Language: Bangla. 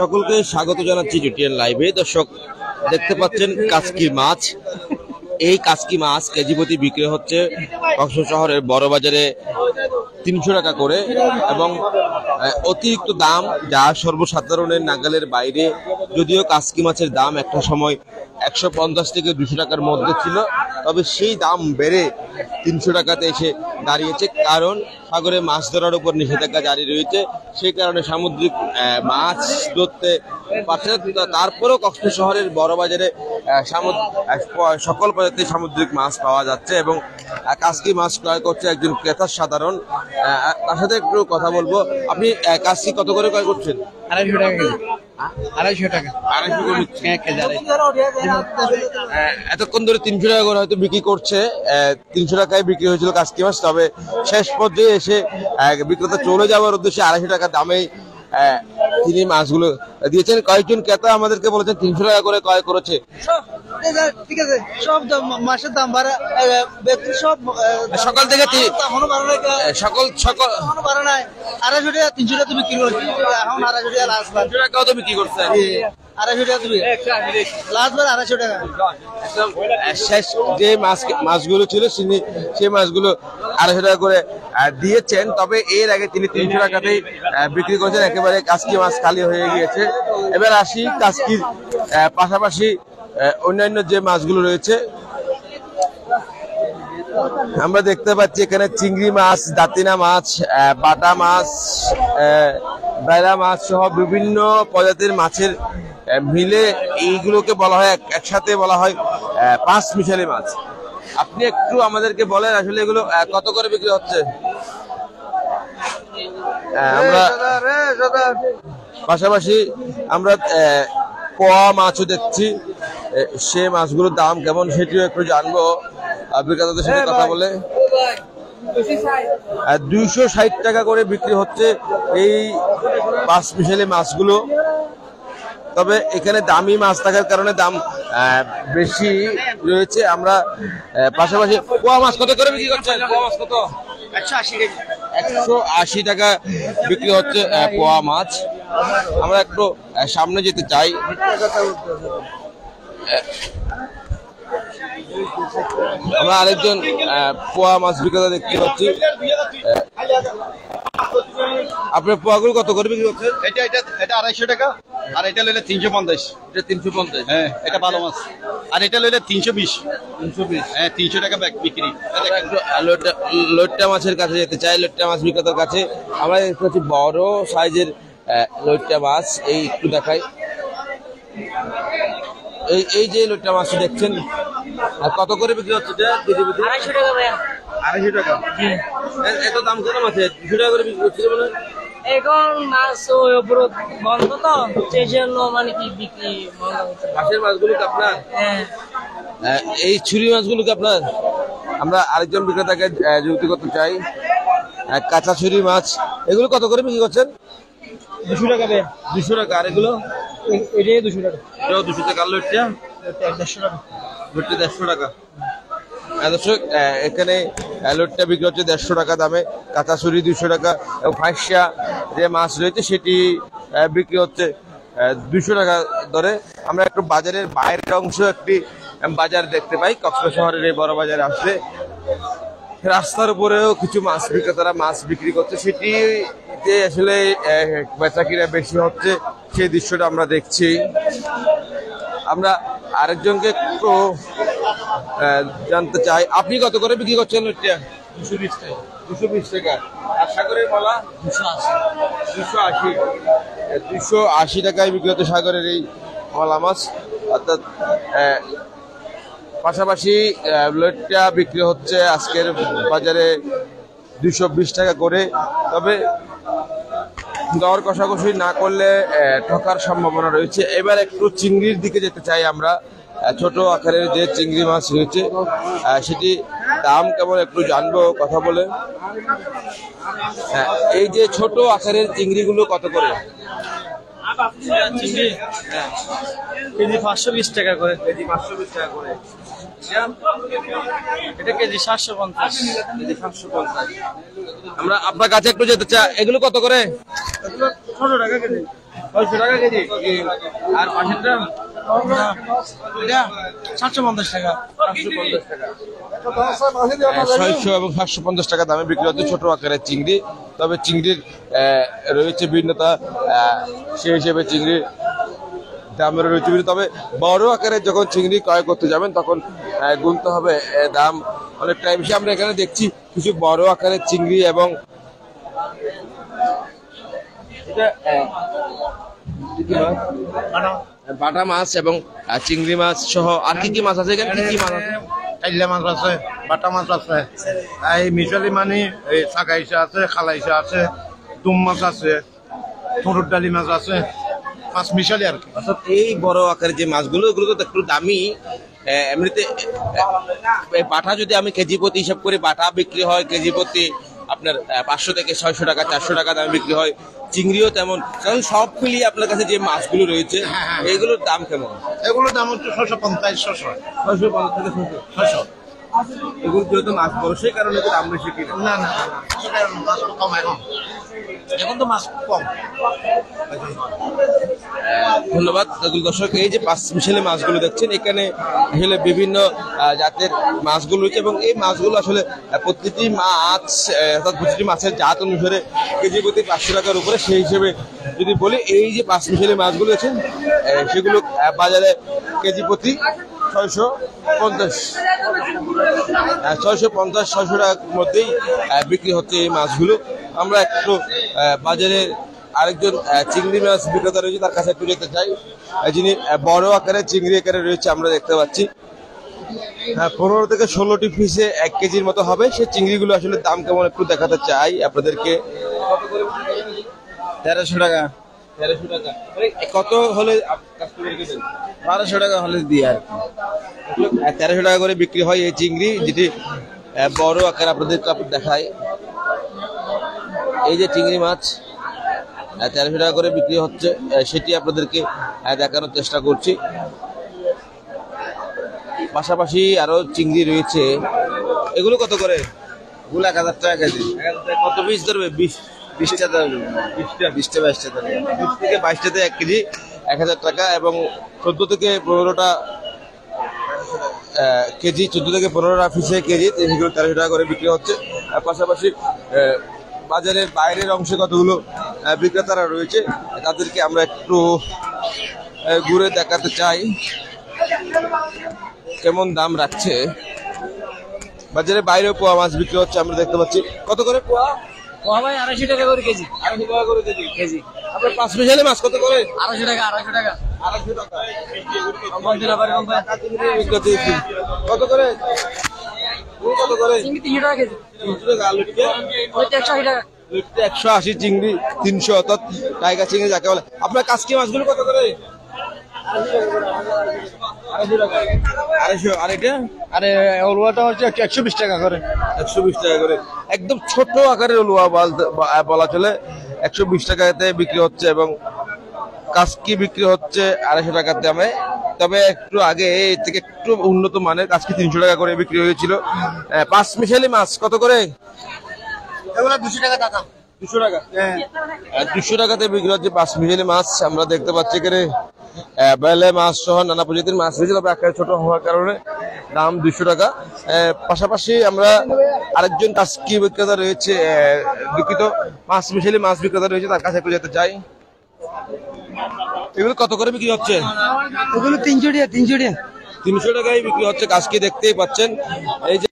সকলকে স্বাগত জানাচ্ছি জিটিএন লাইভে। দর্শক দেখতে পাচ্ছেন কাচকি মাছ। এই কাচকি মাছ কেজি প্রতি বিক্রি হচ্ছে কক্সবাজার শহরের বড় বাজারে 300 টাকা করে, এবং অতিরিক্ত দাম যা সর্বসাধারণের নাগালের বাইরে। যদিও কাচকি মাছের দাম একটা সময় 150 থেকে 200 টাকার মধ্যে ছিল, তবে সেই দাম বেড়ে 300 টাকাতে এসে দাঁড়িয়েছে, কারণ সাগরে মাছ ধরার উপর নিষেধাজ্ঞা জারি রয়েছে। সেই কারণে সামুদ্রিক মাছ ধরতে পারছে না। তারপরেও কক্সবাজার শহরের বড় বাজারে সকল প্রজাতির সামুদ্রিক মাছ পাওয়া যাচ্ছে, এবং কাচকি মাছ ক্রয় করছে একজন ক্রেতা সাধারণ। তার সাথে একটু কথা বলবো। আপনি কাচকি কত করে ক্রয় করছেন? 250 টাকা কেজি। 250 টাকা। 250 এতক্ষণ ধরে 300 টাকা করে হয়তো বিক্রি করছে। 300 টাকায় বিক্রি হয়েছিল কাচকি মাছ, তবে শেষ পর্যায়ে এসে বিক্রেতা চলে যাওয়ার উদ্দেশ্যে 250 টাকা দামেই তিনি মাছগুলো দিয়েছেন। কয়েকজন ক্রেতা আমাদেরকে বলেছেন 300 টাকা করে ক্রয় করেছে। ঠিক আছে, সব মাছের দাম বাড়া সব সকাল থেকে সকল 250 টাকা 300 টাকা বিক্রি করছি। এখন 250 টাকা লাস্ট 300 টাকাও তো বিক্রি করছে। 250 টাকা তুমি লাস্ট বার 250 টাকা। শেষ যে মাছগুলো ছিল সেই মাছগুলো 250 টাকা করে দিয়েছেন, তবে এর আগে তিনি 300 টাকাতেই বিক্রি করেছেন। একেবারে কাচকি মাছ খালি হয়ে গিয়েছে। এবার আসি কাচকির পাশাপাশি অন্যান্য যে মাছগুলো রয়েছে। আমরা দেখতে পাচ্ছি এখানে চিংড়ি মাছ, দাতিনা মাছ, বাটা মাছ, বেলা মাছ সহ বিভিন্ন প্রজাতির মাছের মিলে এইগুলোকে বলা হয়, একসাথে বলা হয় 5 মিশালি মাছ। আপনি একটু আমাদেরকে বলেন আসলে এগুলো কত করে বিক্রি হচ্ছে? আমরা পাশাপাশি আমরা পোয়া মাছও দেখছি, সে মাছগুলোর দাম কেমন সেটিও একটু জানবো বিক্রেতাদের সাথে কথা বলে। 260 টাকা করে বিক্রি হচ্ছে এই 5 মিশালি মাছগুলো। তবে এখানে দামি মাছ থাকার কারণে দাম বেশি রয়েছে। আমরা পাশাপাশি পোয়া মাছ কত করে বিক্রি করছেন? পোয়া মাছ কত? 180 টাকা বিক্রি হচ্ছে পোয়া মাছ। আমরা একটু সামনে যেতে চাই। আমরা আরেকজন পোয়া মাছ বিক্রেতা দেখতে পাচ্ছি। আপনার পোয়াগুলো কত করে বিক্রি করছেন? এটা 250 টাকা, আর এটা লইলে 350। এটা 350। হ্যাঁ, এটা ভালো মাছ। আর এটা লইলে 320। হ্যাঁ, 300 টাকা বিক্রি। লোট্টা মাছের কাছে যেতে চাই, লোট্টা মাছ বিক্রেতার কাছে। আমরা দেখতে পাচ্ছি বড় সাইজের লোট্টা মাছ। এই একটু দেখাই, এই যে লোট্টা মাছ দেখছেন কত করে বিক্রি হচ্ছে? 250 টাকা ভাইয়া। 250 টাকা। এত দাম কেন মাছের? 200 টাকা করে বিক্রি হচ্ছে মানে? এখন মাছ বন্ধ তো, সেই জন্য মানে কি বিক্রি বন্ধ হচ্ছে। মাছের মাছগুলো কি আপনার? হ্যাঁ। এই ছুরি মাছগুলো কি আপনার? আমরা আরেকজন বিক্রেতাকে যুক্তি করতে চাই। কাঁচা ছুরি মাছ, এগুলো কত করে বিক্রি করছেন? 200 টাকা ভাইয়া। 200 টাকা। আর এগুলো? এটাই 200 টাকা। এটাও 200 টাকা। আর লোটটা? 150 টাকা। লোটটা 150 টাকা। দর্শক এখানে লোটটা বিক্রি হচ্ছে 150 টাকা দামে, কাঁচা ছুরি 200 টাকা, এবং ফাঁসিয়া যে মাছ রয়েছে সেটি বিক্রি হচ্ছে 200 টাকা দরে। আমরা একটু বাজারের বাইরের অংশ একটি বাজার দেখতে পাই। কক্সবাজার শহরের এই বড় বাজারে আসলে রাস্তার উপরেও কিছু মাছ বিক্রেতারা মাছ বিক্রি করছে, সেটি যে আসলে বেচাকিরা বেশি হচ্ছে সেই দৃশ্যটা আমরা দেখছি। আমরা আরেকজনকে একটু জানতে চাই, আপনি কত করে বিক্রি করছেন? 220 টাকা। 220 টাকা। আর সাগরের মালা 280। 280 টাকায় বিক্রি হচ্ছে সাগরের এই মালা মাছ। অর্থাৎ পাশাপাশি লোটটা বিক্রি হচ্ছে আজকের বাজারে 220 টাকা করে। তবে দর কষাকষি না করলে ঠকার সম্ভাবনা রয়েছে। এবার একটু চিংড়ির দিকে যেতে চাই আমরা। ছোট আকারের যে চিংড়ি মাছ রয়েছে সেটি দাম কেমন একটু জানবো কথা বলে। এই যে ছোট আকারের চিংড়িগুলো কত করে? চিংড়ি কেজি 520 টাকা করে। কেজি 520 টাকা করে। এটা কেজি 750। কেজি 750। আমরা আপনার কাছে একটু যেতে চাই, এগুলো কত করে? 600 টাকা কেজি। 600 টাকা কেজি। আর পাশেরটা এটা 750 টাকা। 750 টাকা। 600 এবং 750 টাকা দামে বিক্রি হচ্ছে ছোট আকারের চিংড়ি। তবে চিংড়ির রয়েছে ভিন্নতা, সেই হিসেবে চিংড়ির দামের রয়েছে ভিন্ন। তবে বড় আকারের যখন চিংড়ি ক্রয় করতে যাবেন তখন গুনতে হবে দাম অনেকটাই বেশি। আমরা এখানে দেখছি কিছু বড় আকারের চিংড়ি এবং বাটা মাছ এবং চিংড়ি মাছ সহ আর কি কি মাছ আছে এখানে? কি কি মাছ আছে? কাইলা মাছ আছে, বাটা মাছ আছে, এই মিশালি মানে এই সাগাইসা আছে, খালাইসা আছে, তুম মাছ আছে, থুরুর ডালি মাছ আছে, মাছ মিশালি আর কি। অর্থাৎ এই বড় আকারের যে মাছগুলো এগুলো তো একটু দামি। এমনিতে বাটা যদি আমি কেজি প্রতি হিসাব করি, বাটা বিক্রি হয় কেজি প্রতি আপনার 500 থেকে 600 টাকা, 400 টাকা দামে বিক্রি হয়। চিংড়িও তেমন। কারণ সব মিলিয়ে আপনার কাছে যে মাছগুলো রয়েছে এইগুলোর দাম কেমন? এগুলোর দাম হচ্ছে 650, 600। 650 থেকে 600। এগুলো যেহেতু মাছ বড় সেই কারণে তো দাম বেশি কিনা? না না, মাছ কম এখন তো মাছ কম। ধন্যবাদ দর্শক। এই যে পাঁচ মিশালি মাছগুলো দেখছেন, এখানে আসলে বিভিন্ন জাতের মাছগুলো রয়েছে এবং এই মাছগুলো আসলে প্রতিটি মাছ অর্থাৎ প্রতিটি মাছের জাত অনুসারে কেজি প্রতি 500 টাকার উপরে। সেই হিসেবে যদি বলি এই যে পাঁচ মিশালি মাছগুলো আছেন সেগুলো বাজারে কেজি প্রতি 650 টাকার মধ্যেই বিক্রি হচ্ছে এই মাছগুলো। আমরা একটু বাজারে আরেকজন চিংড়ি মাছ বিক্রেতা রয়েছে তার কাছে একটু যেতে চাই, যিনি বড় আকারের চিংড়ি আকারে রয়েছে। আমরা দেখতে পাচ্ছি 15 থেকে 16টি পিসে 1 কেজির মতো হবে। সেই চিংড়িগুলো আসলে দাম কেমন একটু দেখাতে চাই আপনাদেরকে। 1300 টাকা। 1300 টাকা কত হলে 1200 টাকা হলে দিই আর 1300 টাকা করে বিক্রি হয় এই চিংড়ি, যেটি বড় আকার আপনাদেরকে দেখায়। এই যে চিংড়ি মাছ 1300 টাকা করে বিক্রি হচ্ছে, সেটি আপনাদেরকে দেখানোর চেষ্টা করছি। পাশাপাশি আরো চিংড়ি রয়েছে, এগুলো কত করে? এগুলো 1000 টাকা কেজি। কত পিস ধরবে? 20টা ধরবে, 20টা 22টা ধরবে। 20 থেকে 22টাতে 1 কেজি 1000 টাকা এবং 14 থেকে 15টা কেজি, 14 থেকে 15টা পিসে কেজি, সেগুলো 1300 টাকা করে বিক্রি হচ্ছে। পাশাপাশি বাজারের বাইরের অংশে কতগুলো বিক্রেতারা রয়েছে তাদেরকে আমরা একটু ঘুরে দেখাতে চাই কেমন দাম রাখছে। বাজারে বাইরেও পোয়া মাছ বিক্রি হচ্ছে, আমরা দেখতে পাচ্ছি। কত করে পোয়া? পোয়া ভাই 250 টাকা করে কেজি। 250 টাকা করে কেজি। আপনার পাঁচ মিশালি মাছ কত করে? 250 টাকা। 250 টাকা। কম দিন আবার কম ভাই। কত করে? কত করে? চিংড়ি 300 টাকা কেজি। 300 টাকা। লুটকে? ওইটা 180 টাকা। লুটকে 180, চিংড়ি 300, অর্থাৎ টাইগার চিংড়ি যাকে বলে। আপনার কাজকি মাছগুলো কত করে? 250 আর এটা? আরে ওলুয়াটা হচ্ছে 120 টাকা করে। 120 টাকা করে। একদম ছোট আকারের ওলুয়া বলা চলে, 120 টাকাতে বিক্রি হচ্ছে এবং কাজকি বিক্রি হচ্ছে 250 টাকার দামে। তবে একটু আগে এর থেকে একটু উন্নত মানের কাজকি 300 টাকা করে বিক্রি হয়েছিল। পাঁচ মিশালি মাছ কত করে? এগুলো 200 টাকা টাকা। 200 টাকা। 200 টাকাতে বিক্রি হচ্ছে পাঁচ মিশালি মাছ। আমরা দেখতে পাচ্ছি এখানে বেলে মাছ সহ নানা প্রজাতির মাছ রয়েছে, তবে আকারে ছোট হওয়ার কারণে দাম 200 টাকা। পাশাপাশি আমরা আরেকজন কাজকি বিক্রেতা রয়েছে, দুঃখিত পাঁচ মিশালি মাছ বিক্রেতা রয়েছে, তার কাছে একটু যেতে চাই। এগুলো কত করে বিক্রি হচ্ছে? ওগুলো 300 টাকা। 300 টাকা। 300 টাকায় বিক্রি হচ্ছে কাজকি, দেখতেই পাচ্ছেন। এই যে